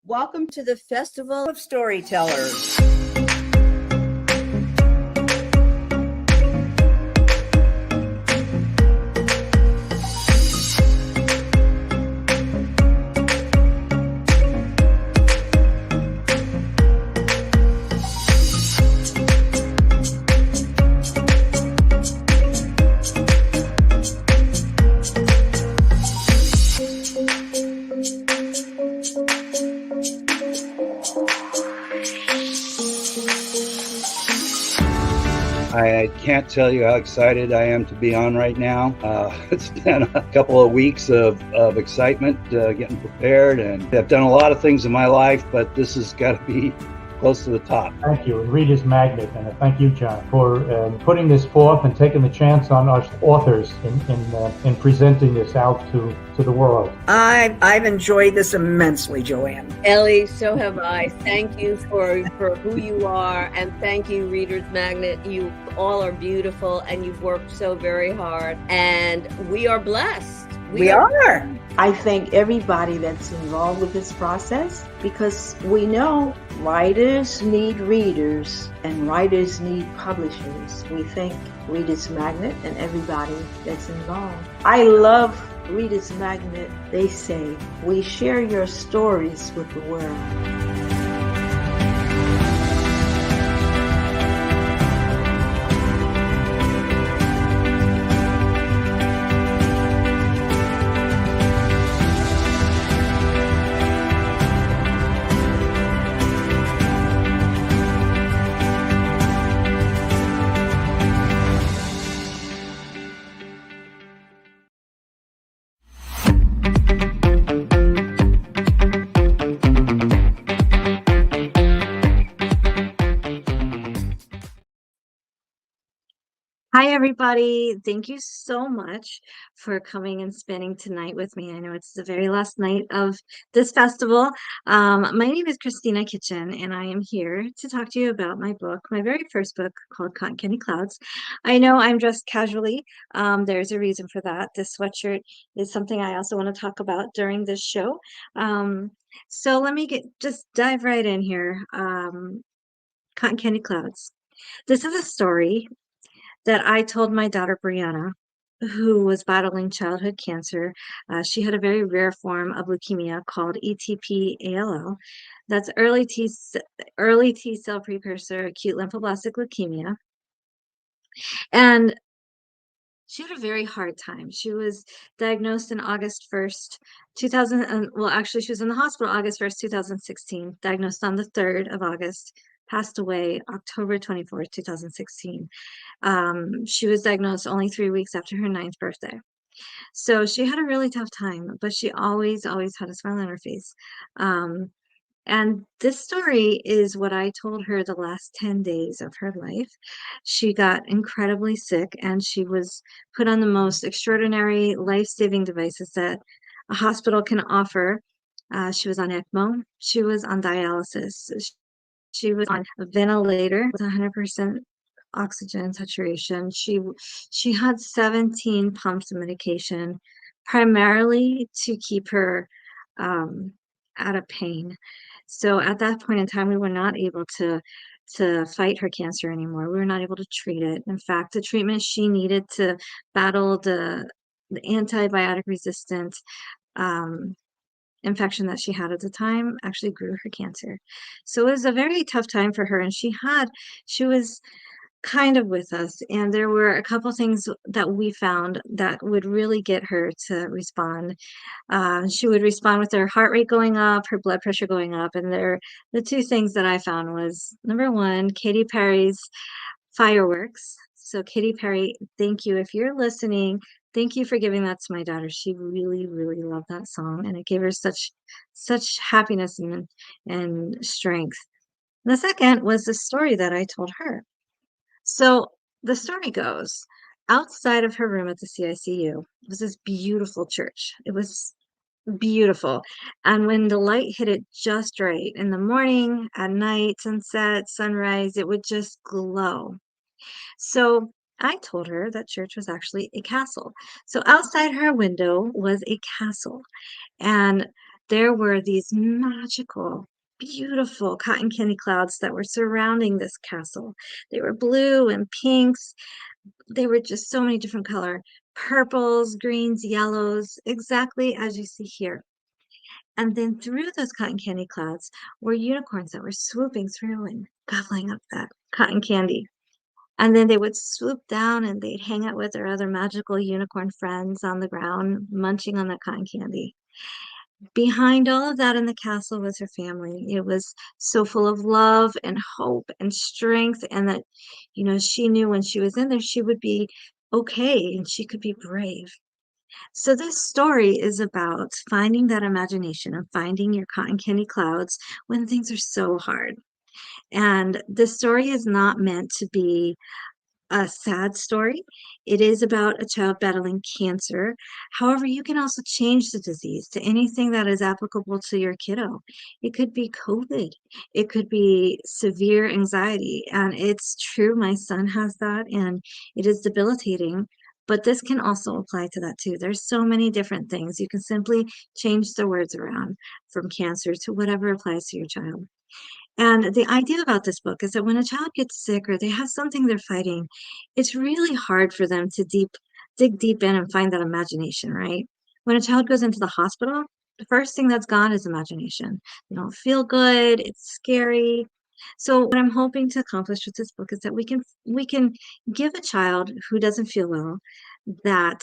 Welcome to the Festival of Storytellers. I can't tell you how excited I am to be on right now. It's been a couple of weeks of excitement, getting prepared, and I've done a lot of things in my life, but this has got to be close to the top. Thank you, and Reader's Magnet, and thank you, John, for putting this forth and taking the chance on us authors in presenting this out to the world. I've enjoyed this immensely, Joanne. Ellie, so have I. Thank you for who you are, and thank you, Reader's Magnet. You all are beautiful, and you've worked so very hard, and we are blessed. We are. I thank everybody that's involved with this process, because we know writers need readers and writers need publishers. We thank Reader's Magnet and everybody that's involved. I love Reader's Magnet. They say, we share your stories with the world. Hi, everybody. Thank you so much for coming and spending tonight with me. I know it's the very last night of this festival. My name is KRISTENA Kitchen, and I am here to talk to you about my book, my very first book called Cotton Candy Clouds. I know I'm dressed casually. There's a reason for that. This sweatshirt is something I also want to talk about during this show. So let me just dive right in here. Cotton Candy Clouds. This is a story that I told my daughter Brianna, who was battling childhood cancer. She had a very rare form of leukemia called ETP-ALL. That's early T cell precursor acute lymphoblastic leukemia. And she had a very hard time. She was diagnosed in August 1st, 2000. Well, actually, she was in the hospital August 1st, 2016, diagnosed on the 3rd of August, passed away October 24th, 2016. She was diagnosed only 3 weeks after her 9th birthday. So she had a really tough time, but she always had a smile on her face. And this story is what I told her the last 10 days of her life. She got incredibly sick, and she was put on the most extraordinary life-saving devices that a hospital can offer. She was on ECMO. She was on dialysis. She was on a ventilator with 100% oxygen saturation. She had 17 pumps of medication, primarily to keep her out of pain. So at that point in time, we were not able to fight her cancer anymore. We were not able to treat it. In fact, the treatment she needed to battle the antibiotic resistant infection that she had at the time actually grew her cancer. So it was a very tough time for her, and she was kind of with us, and there were a couple things that we found that would really get her to respond. She would respond with her heart rate going up, her blood pressure going up, and the two things that I found was, number one, Katy Perry's Fireworks. So Katy Perry, thank you. If you're listening, thank you for giving that to my daughter. She really loved that song, and it gave her such happiness and strength. The second was the story that I told her. So the story goes, outside of her room at the CICU was this beautiful church. It was beautiful. And when the light hit it just right, in the morning, at night, sunset, sunrise, it would just glow. So I told her that church was actually a castle. So outside her window was a castle. And there were these magical, beautiful cotton candy clouds that were surrounding this castle. They were blue and pinks. They were just so many different color, purples, greens, yellows, exactly as you see here. And then through those cotton candy clouds were unicorns that were swooping through and gobbling up that cotton candy. And then they would swoop down and they'd hang out with their other magical unicorn friends on the ground, munching on that cotton candy. Behind all of that in the castle was her family. It was so full of love and hope and strength, and that, she knew when she was in there, she would be okay and she could be brave. So this story is about finding that imagination and finding your cotton candy clouds when things are so hard. And the story is not meant to be a sad story. It is about a child battling cancer. However, you can also change the disease to anything that is applicable to your kiddo. It could be COVID. It could be severe anxiety. And it's true, my son has that, and it is debilitating. But this can also apply to that too. There's so many different things. You can simply change the words around from cancer to whatever applies to your child. And the idea about this book is that when a child gets sick or they have something they're fighting, it's really hard for them to dig deep in and find that imagination, right? When a child goes into the hospital, the first thing that's gone is imagination. They don't feel good, it's scary. So what I'm hoping to accomplish with this book is that we can give a child who doesn't feel well that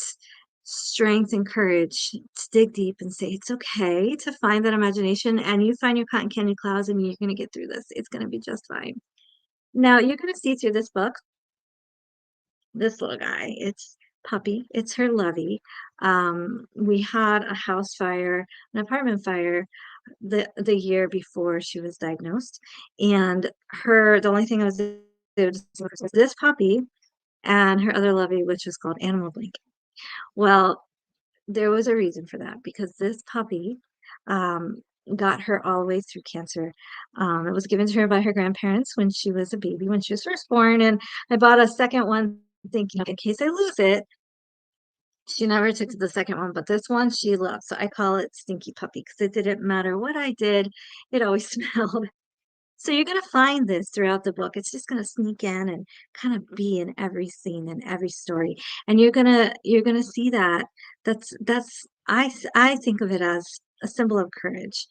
strength and courage to dig deep and say it's okay to find that imagination, and you find your cotton candy clouds and you're going to get through this. It's going to be just fine. Now you're going to see through this book this little guy. It's Puppy. It's her Lovey. We had a house fire, an apartment fire, the year before she was diagnosed, and the only thing I was able to see was this puppy and her other Lovey, which was called Animal Blanket. Well, there was a reason for that, because this puppy um, got her all the way through cancer. It was given to her by her grandparents when she was a baby, when she was first born. And I bought a second one thinking, in case I lose it. She never took to the second one, but this one she loved. So I call it Stinky Puppy because it didn't matter what I did, it always smelled. So you're going to find this throughout the book. It's just going to sneak in and kind of be in every scene and every story. And you're going to see that I think of it as a symbol of courage.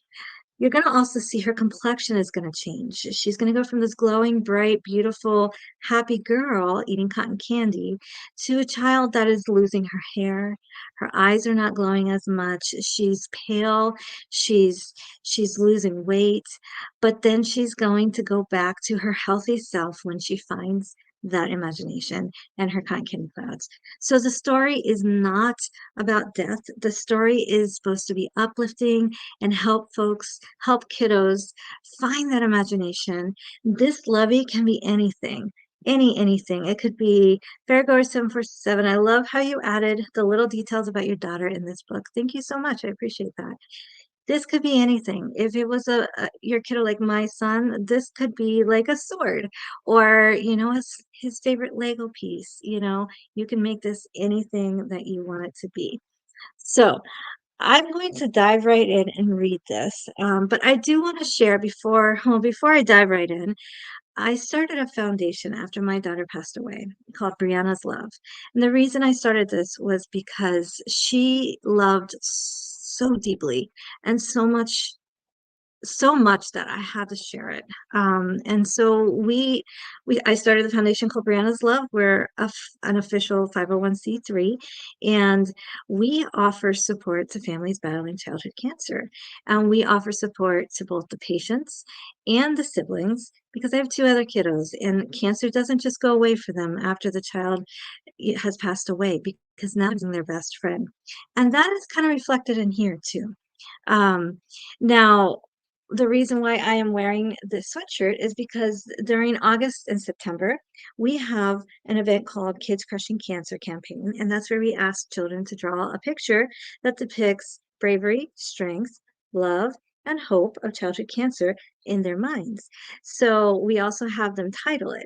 You're going to also see her complexion is going to change. She's going to go from this glowing, bright, beautiful, happy girl eating cotton candy to a child that is losing her hair. Her eyes are not glowing as much. She's pale. She's losing weight, but then she's going to go back to her healthy self when she finds that imagination and her cotton candy clouds. So the story is not about death. The story is supposed to be uplifting and help kiddos find that imagination. This Lovey can be anything. Anything. It could be Fairgoer 747. I love how you added the little details about your daughter in this book. Thank you so much. I appreciate that. This could be anything. If it was your kiddo like my son, this could be like a sword, or his favorite Lego piece. You can make this anything that you want it to be. So I'm going to dive right in and read this. But I do want to share before I dive right in, I started a foundation after my daughter passed away called Brianna's Love. And the reason I started this was because she loved so deeply and so much that I had to share it. And so I started the foundation called Brianna's Love. We're an official 501c3, and we offer support to families battling childhood cancer. And we offer support to both the patients and the siblings, because I have two other kiddos, and cancer doesn't just go away for them after the child has passed away, because now they're their best friend. And that is kind of reflected in here too. Now, the reason why I am wearing this sweatshirt is because during August and September, we have an event called Kids Crushing Cancer Campaign, and that's where we ask children to draw a picture that depicts bravery, strength, love, and hope of childhood cancer in their minds. So we also have them title it.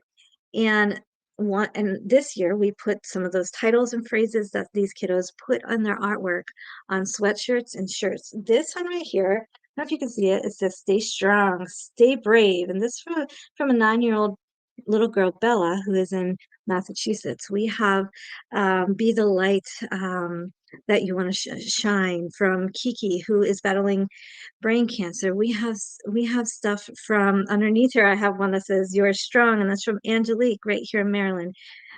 And and this year we put some of those titles and phrases that these kiddos put on their artwork on sweatshirts and shirts. This one right here, I don't know if you can see it, it says stay strong, stay brave. And this from a 9-year-old little girl, Bella, who is in Massachusetts. We have be the light that you want to shine, from Kiki, who is battling brain cancer. We have stuff from underneath her. I have one that says you're strong, and that's from Angelique right here in Maryland.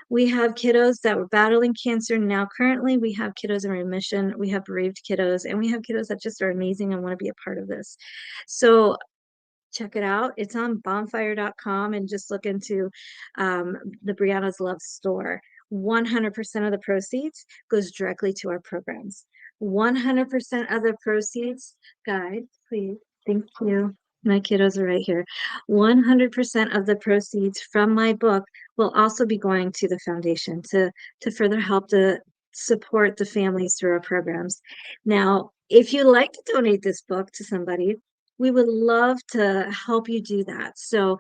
We have kiddos that were battling cancer. Now currently we have kiddos in remission, we have bereaved kiddos, and we have kiddos that just are amazing and want to be a part of this. So check it out. It's on bonfire.com, and just look into the Brianna's Love store. 100% of the proceeds goes directly to our programs. 100% of the proceeds, guys, please, thank you. My kiddos are right here. 100% of the proceeds from my book will also be going to the foundation to further help to support the families through our programs. Now, if you'd like to donate this book to somebody, we would love to help you do that. So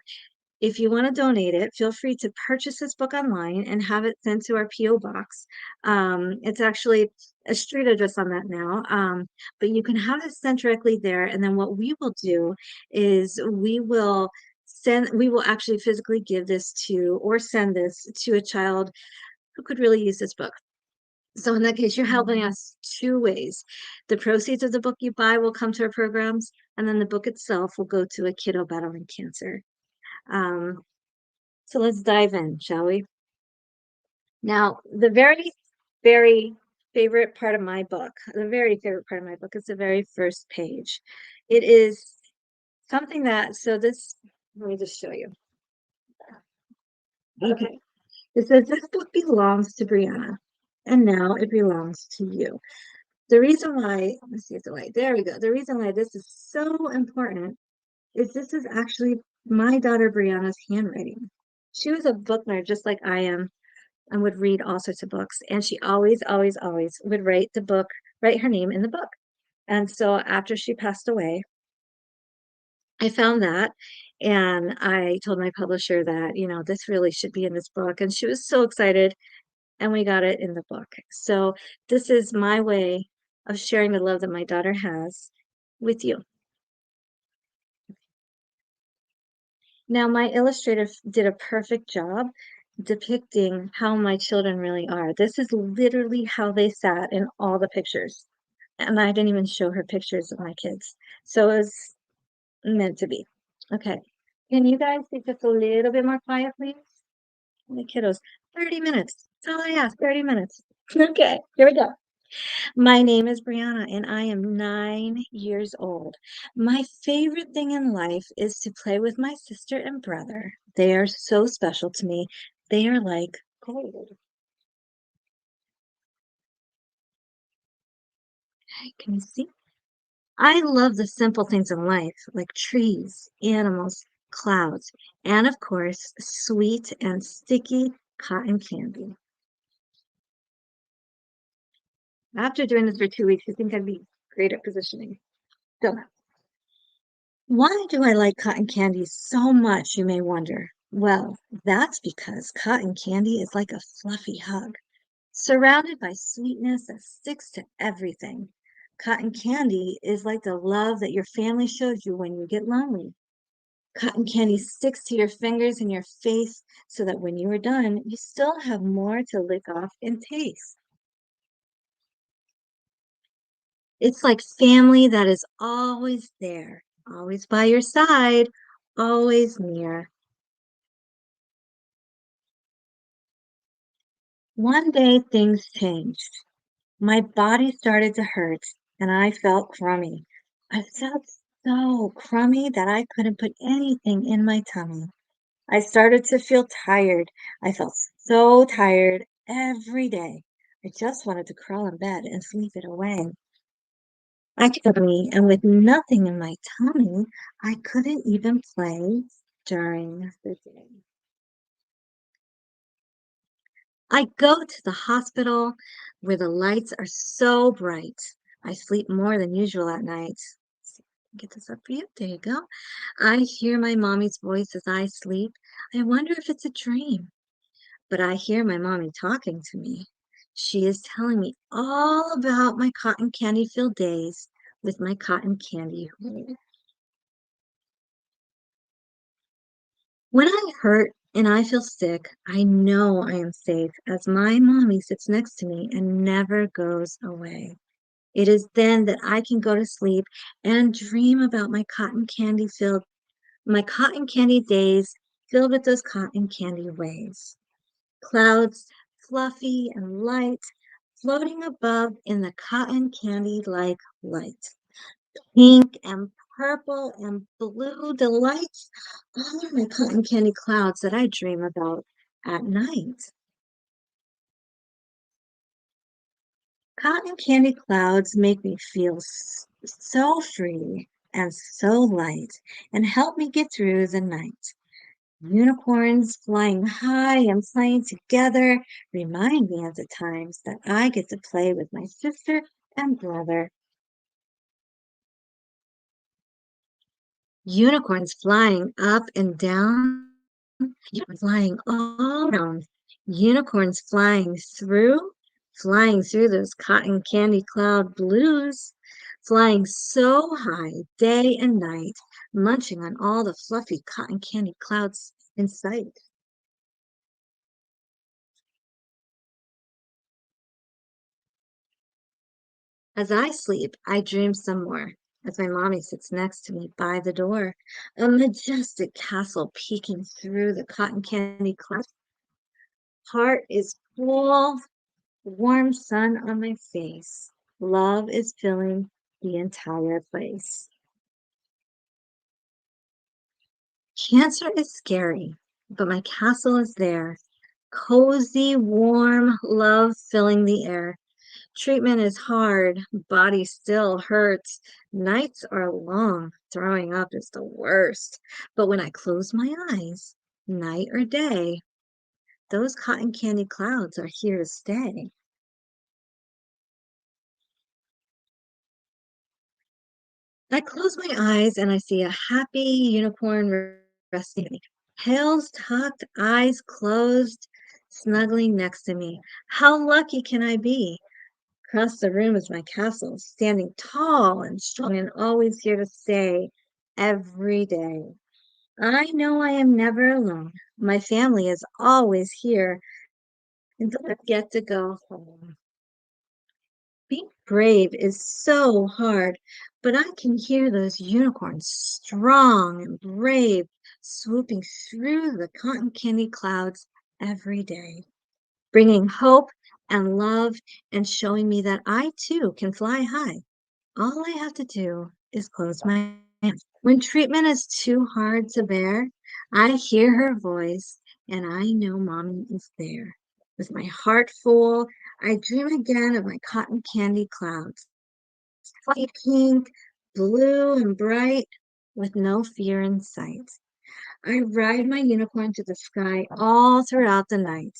if you want to donate it, feel free to purchase this book online and have it sent to our P.O. box. It's actually a street address on that now, but you can have it sent directly there. And then what we will do is we will actually physically give this to, or send this to, a child who could really use this book. So in that case, you're helping us two ways. The proceeds of the book you buy will come to our programs, and then the book itself will go to a kiddo battling cancer. So let's dive in, shall we? Now, the very, very favorite part of my book, the very favorite part of my book is the very first page. It is something that, let me just show you. Okay. It says, this book belongs to Brianna, and now it belongs to you. The reason why, let's see if the light, there we go. The reason why this is so important is this is actually my daughter Brianna's handwriting. She was a book nerd just like I am, and would read all sorts of books. And she always, always, always would write her name in the book. And so after she passed away, I found that, and I told my publisher that, this really should be in this book. And she was so excited, and we got it in the book. So this is my way of sharing the love that my daughter has with you. Now, my illustrator did a perfect job depicting how my children really are. This is literally how they sat in all the pictures. And I didn't even show her pictures of my kids. So it was meant to be. Okay. Can you guys be just a little bit more quiet, please? The kiddos. 30 minutes. That's all I ask. 30 minutes. Okay. Here we go. My name is Brianna, and I am 9 years old. My favorite thing in life is to play with my sister and brother. They are so special to me. They are like gold. Can you see? I love the simple things in life, like trees, animals, clouds, and of course, sweet and sticky cotton candy. After doing this for 2 weeks, you think I'd be great at positioning. Still not. Why do I like cotton candy so much, you may wonder? Well, that's because cotton candy is like a fluffy hug, surrounded by sweetness that sticks to everything. Cotton candy is like the love that your family shows you when you get lonely. Cotton candy sticks to your fingers and your face so that when you are done, you still have more to lick off and taste. It's like family that is always there, always by your side, always near. One day things changed. My body started to hurt and I felt crummy. I felt so crummy that I couldn't put anything in my tummy. I started to feel tired. I felt so tired every day. I just wanted to crawl in bed and sleep it away. I could me, and with nothing in my tummy, I couldn't even play during the day. I go to the hospital where the lights are so bright. I sleep more than usual at night. Get this up for you. There you go. I hear my mommy's voice as I sleep. I wonder if it's a dream. but I hear my mommy talking to me. She is telling me all about my cotton candy filled days with my cotton candy. When I hurt and I feel sick, I know I am safe as my mommy sits next to me and never goes away. It is then that I can go to sleep and dream about my cotton candy days filled with those cotton candy waves. Clouds, fluffy and light, floating above in the cotton candy like light. Pink and purple and blue delights, all are my cotton candy clouds that I dream about at night. Cotton candy clouds make me feel so free and so light and help me get through the night. Unicorns flying high and playing together remind me of the times that I get to play with my sister and brother. Unicorns flying up and down, unicorns flying all around, unicorns flying through those cotton candy cloud blues, flying so high day and night, munching on all the fluffy cotton candy clouds in sight. As I sleep, I dream some more, as my mommy sits next to me by the door, a majestic castle peeking through the cotton candy clouds. Heart is full, warm sun on my face. Love is filling the entire place. Cancer is scary, but my castle is there. Cozy, warm, love filling the air. Treatment is hard, body still hurts. Nights are long, throwing up is the worst. But when I close my eyes, night or day, those cotton candy clouds are here to stay. I close my eyes and I see a happy unicorn resting, tails tucked, eyes closed, snuggling next to me. How lucky can I be? Across the room is my castle, standing tall and strong and always here to stay every day. I know I am never alone. My family is always here until I get to go home. Being brave is so hard, but I can hear those unicorns strong and brave swooping through the cotton candy clouds every day, bringing hope and love and showing me that I too can fly high. All I have to do is close my eyes. When treatment is too hard to bear, I hear her voice and I know mommy is there. With my heart full, I dream again of my cotton candy clouds, fluffy pink, blue, and bright, with no fear in sight. I ride my unicorn to the sky all throughout the night.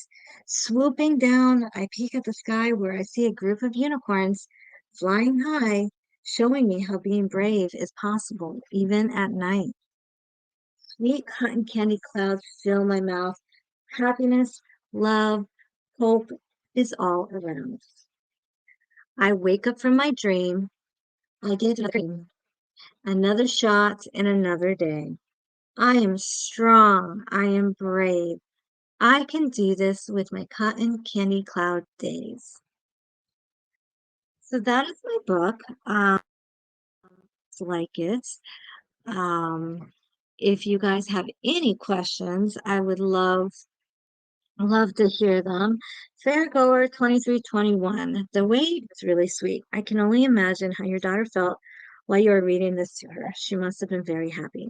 Swooping down, I peek at the sky where I see a group of unicorns flying high, showing me how being brave is possible even at night. Sweet cotton candy clouds fill my mouth. Happiness, love, hope is all around. I wake up from my dream. I get another shot and another day. I am strong. I am brave. I can do this with my cotton candy cloud days. So that is my book. Like it. Um, if you guys have any questions, I would love to hear them. Fairgoer 2321. The wait is really sweet. I can only imagine how your daughter felt while you were reading this to her. She must have been very happy.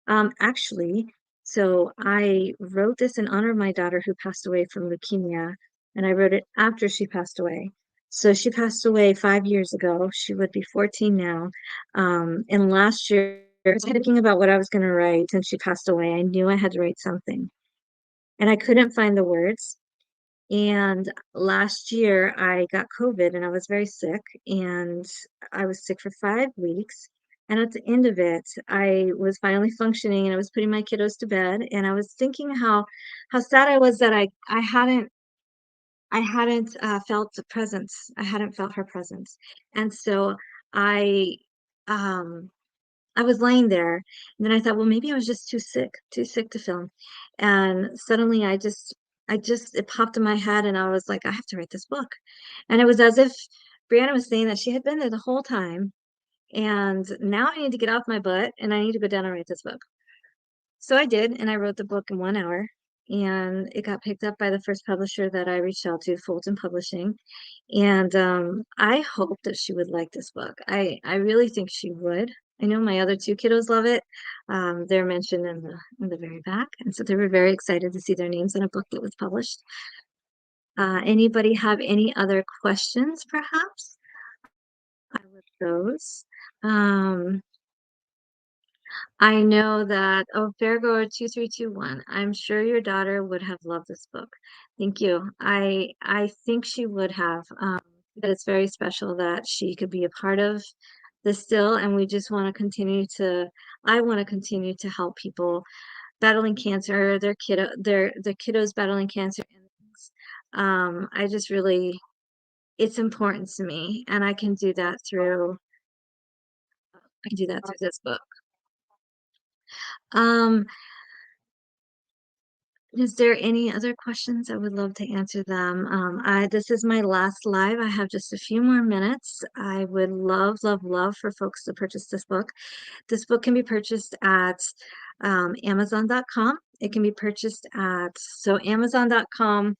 Actually, so I wrote this in honor of my daughter who passed away from leukemia, and I wrote it after she passed away. So she passed away 5 years ago. She would be 14 now. And last year, I was thinking about what I was going to write since she passed away. I knew I had to write something, and I couldn't find the words. And last year, I got COVID and I was very sick, and I was sick for 5 weeks. And at the end of it, I was finally functioning and I was putting my kiddos to bed. And I was thinking how sad I was that I hadn't felt the presence. I hadn't felt her presence. And so I um I was laying there, and then I thought, well, maybe I was just too sick to film. And suddenly I just it popped in my head and I was like, I have to write this book. And it was as if Brianna was saying that she had been there the whole time, and now I need to get off my butt and I need to go down and write this book. So I did, and I wrote the book in 1 hour, and it got picked up by the first publisher that I reached out to, Fulton Publishing. And I hope that she would like this book. I really think she would. I know my other two kiddos love it. They're mentioned in the very back, and so they were very excited to see their names in a book that was published. Anybody have any other questions, perhaps? I would those. Um, I know that, oh, Fairgoer 2321. I'm sure your daughter would have loved this book. Thank you. I think she would have. That it's very special that she could be a part of this still, and we just want to continue to. I want to continue to help people battling cancer, their kiddos battling cancer. I just really, it's important to me, and I can do that through this book. Um, Is there any other questions? I would love to answer them. This is my last live. I have just a few more minutes. I would love, love, love for folks to purchase this book. This book can be purchased at Amazon.com. It can be purchased at Amazon.com,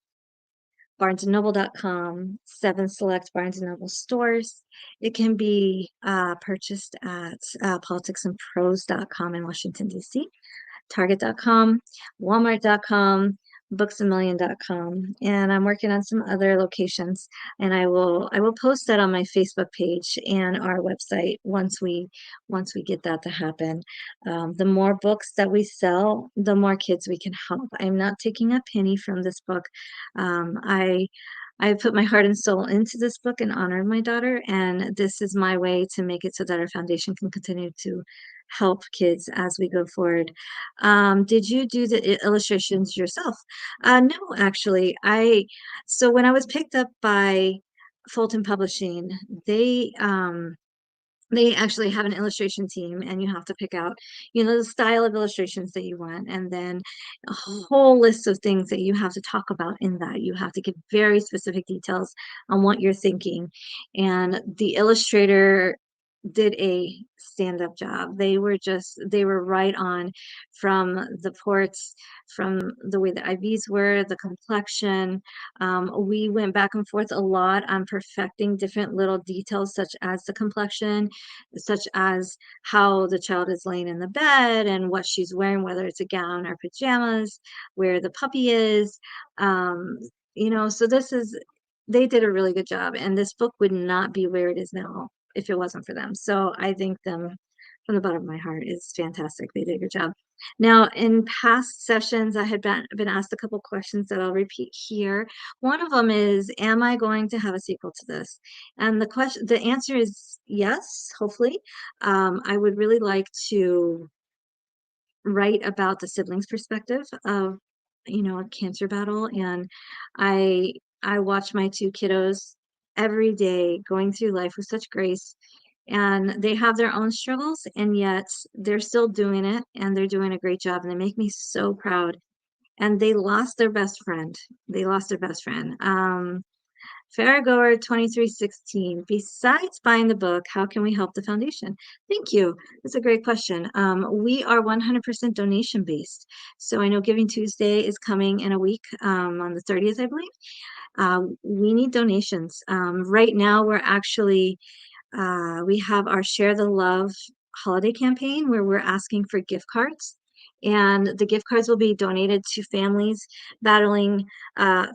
BarnesandNoble.com, 7 select Barnes and Noble stores. It can be purchased at politicsandprose.com in Washington, D.C. Target.com, Walmart.com, booksamillion.com, and I'm working on some other locations, and I will post that on my Facebook page and our website once we get that to happen. The more books that we sell, the more kids we can help. I'm not taking a penny from this book. I put my heart and soul into this book in honor of my daughter, and this is my way to make it so that our foundation can continue to help kids as we go forward. Did you do the illustrations yourself? No, actually. So when I was picked up by Fulton Publishing, they they actually have an illustration team, and you have to pick out, the style of illustrations that you want, and then a whole list of things that you have to talk about in that. You have to give very specific details on what you're thinking. And the illustrator did a stand-up job. They were right on, from the ports, from the way the IVs were, the complexion. We went back and forth a lot on perfecting different little details, such as the complexion, such as how the child is laying in the bed and what she's wearing, whether it's a gown or pajamas, where the puppy is. Um, so they did a really good job, and this book would not be where it is now if it wasn't for them. So I thank them from the bottom of my heart. It's fantastic. They did a good job. Now, in past sessions, I had been asked a couple questions that I'll repeat here. One of them is, am I going to have a sequel to this? And the answer is yes, hopefully. I would really like to write about the siblings' perspective of, a cancer battle. And I watch my two kiddos every day going through life with such grace, and they have their own struggles, and yet they're still doing it, and they're doing a great job, and they make me so proud. And they lost their best friend. Farragoer 2316. Besides buying the book, how can we help the foundation? Thank you. That's a great question. We are 100% donation based. So I know Giving Tuesday is coming in a week, on the 30th, I believe. We need donations. Right now, we have our Share the Love holiday campaign where we're asking for gift cards. and the gift cards will be donated to families battling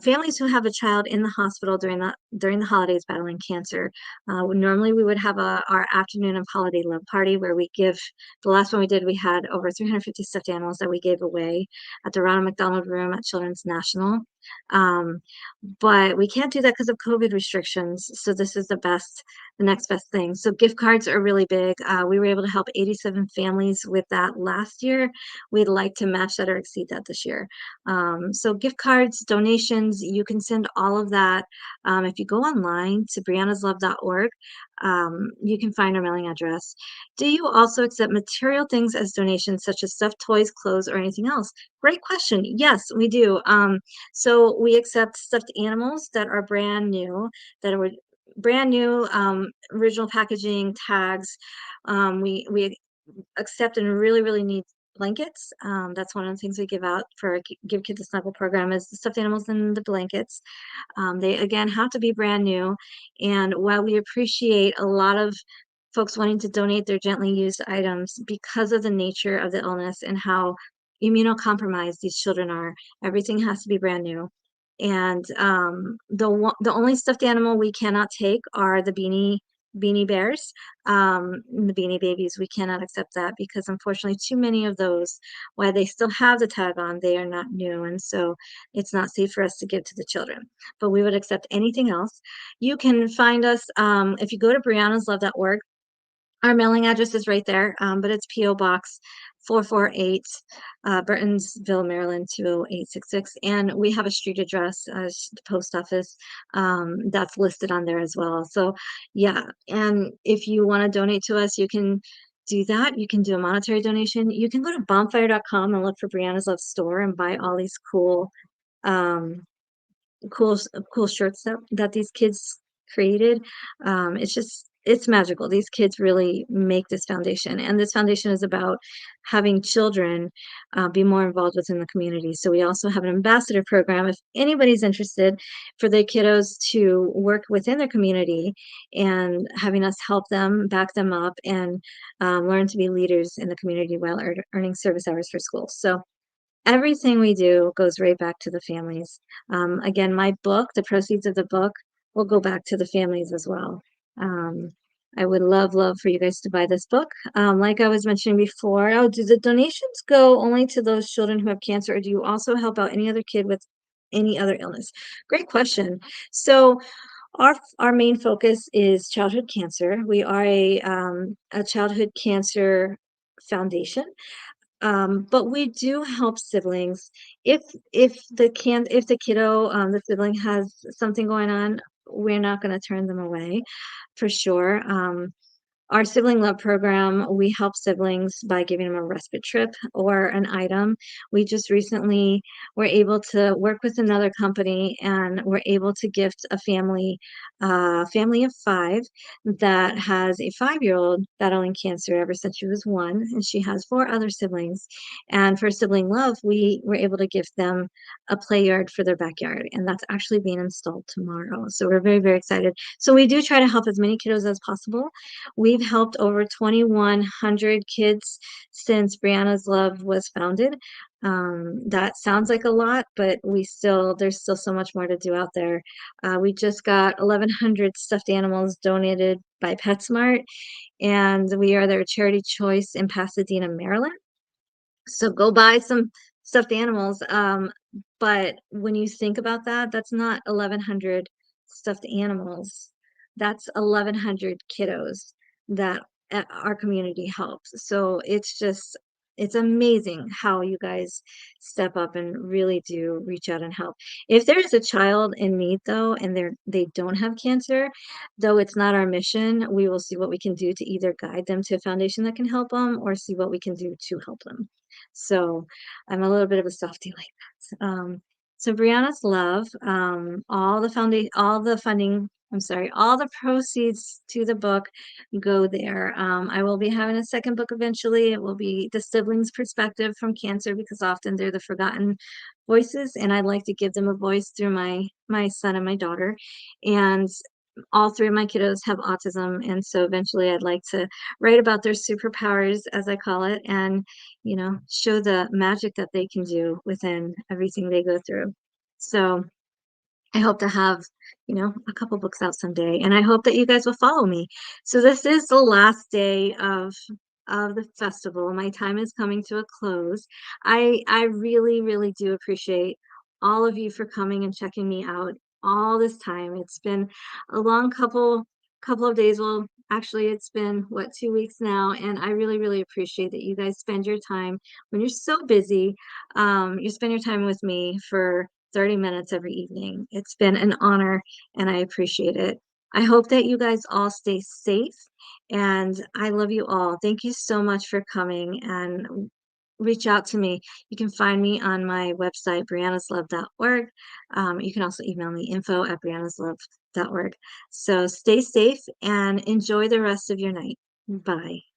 families who have a child in the hospital during the holidays battling cancer. Normally we would have our afternoon of holiday love party where we give. The last one we did, we had over 350 stuffed animals that we gave away at the Ronald McDonald Room at Children's National. But we can't do that because of COVID restrictions. So this is the next best thing. So gift cards are really big. We were able to help 87 families with that last year. We'd like to match that or exceed that this year. So gift cards, donations, you can send all of that. If you go online to briannaslove.org, you can find our mailing address. Do you also accept material things as donations, such as stuffed toys, clothes, or anything else? Great question. Yes, we do. So we accept stuffed animals that are brand new, original packaging, tags. We accept and really, really need blankets. That's one of the things we give out for our Give Kids a Snuggle program is the stuffed animals and the blankets. They, again, have to be brand new. And while we appreciate a lot of folks wanting to donate their gently used items because of the nature of the illness and how immunocompromised these children are, everything has to be brand new. And the only stuffed animal we cannot take are the beanie bears, the beanie babies. We cannot accept that because unfortunately too many of those, while they still have the tag on, they are not new, and so it's not safe for us to give to the children. But we would accept anything else. You can find us if you go to briannaslove.org. Our mailing address is right there, but it's P.O. Box 448, Burtonsville, Maryland 20866. And we have a street address, the post office, that's listed on there as well. So, yeah. And if you want to donate to us, you can do that. You can do a monetary donation. You can go to bonfire.com and look for Brianna's Love Store and buy all these um, cool shirts that these kids created. It's magical. These kids really make this foundation, and this foundation is about having children be more involved within the community. So we also have an ambassador program if anybody's interested, for their kiddos to work within their community and having us help them, back them up, and learn to be leaders in the community while earning service hours for school. So everything we do goes right back to the families. Again, my book, the proceeds of the book, will go back to the families as well. I would love for you guys to buy this book. Like I was mentioning before, do the donations go only to those children who have cancer, or do you also help out any other kid with any other illness? Great question. So our main focus is childhood cancer. We are a childhood cancer foundation. But we do help siblings. If the kiddo, the sibling has something going on, we're not going to turn them away, for sure. Our sibling love program, we help siblings by giving them a respite trip or an item. We just recently were able to work with another company, and we're able to gift a family of 5 that has a 5-year-old battling cancer ever since she was 1, and she has 4 other siblings. And for sibling love, we were able to gift them a play yard for their backyard, and that's actually being installed tomorrow. So we're very, very excited. So we do try to help as many kiddos as possible. We've helped over 2,100 kids since Brianna's Love was founded. That sounds like a lot, but there's still so much more to do out there. We just got 1,100 stuffed animals donated by PetSmart, and we are their charity choice in Pasadena, Maryland. So go buy some stuffed animals. But when you think about that, that's not 1,100 stuffed animals. That's 1,100 kiddos that our community helps. So it's amazing how you guys step up and really do reach out and help. If there is a child in need, though, and they don't have cancer, though it's not our mission, we will see what we can do to either guide them to a foundation that can help them or see what we can do to help them. So I'm a little bit of a softie like that. So Brianna's Love, all the proceeds to the book go there. I will be having a second book eventually. It will be the siblings' perspective from cancer, because often they're the forgotten voices, and I'd like to give them a voice through my son and my daughter. And all three of my kiddos have autism, and so eventually I'd like to write about their superpowers, as I call it, and show the magic that they can do within everything they go through. So I hope to have, a couple books out someday, and I hope that you guys will follow me. So this is the last day of the festival. My time is coming to a close. I really, really do appreciate all of you for coming and checking me out all this time. It's been a long couple of days. Well, actually, it's been 2 weeks now, and I really, really appreciate that you guys spend your time when you're so busy. You spend your time with me for 30 minutes every evening. It's been an honor, and I appreciate it. I hope that you guys all stay safe, and I love you all. Thank you so much for coming, and reach out to me. You can find me on my website, briannaslove.org. You can also email me, info@briannaslove.org. So stay safe and enjoy the rest of your night. Bye.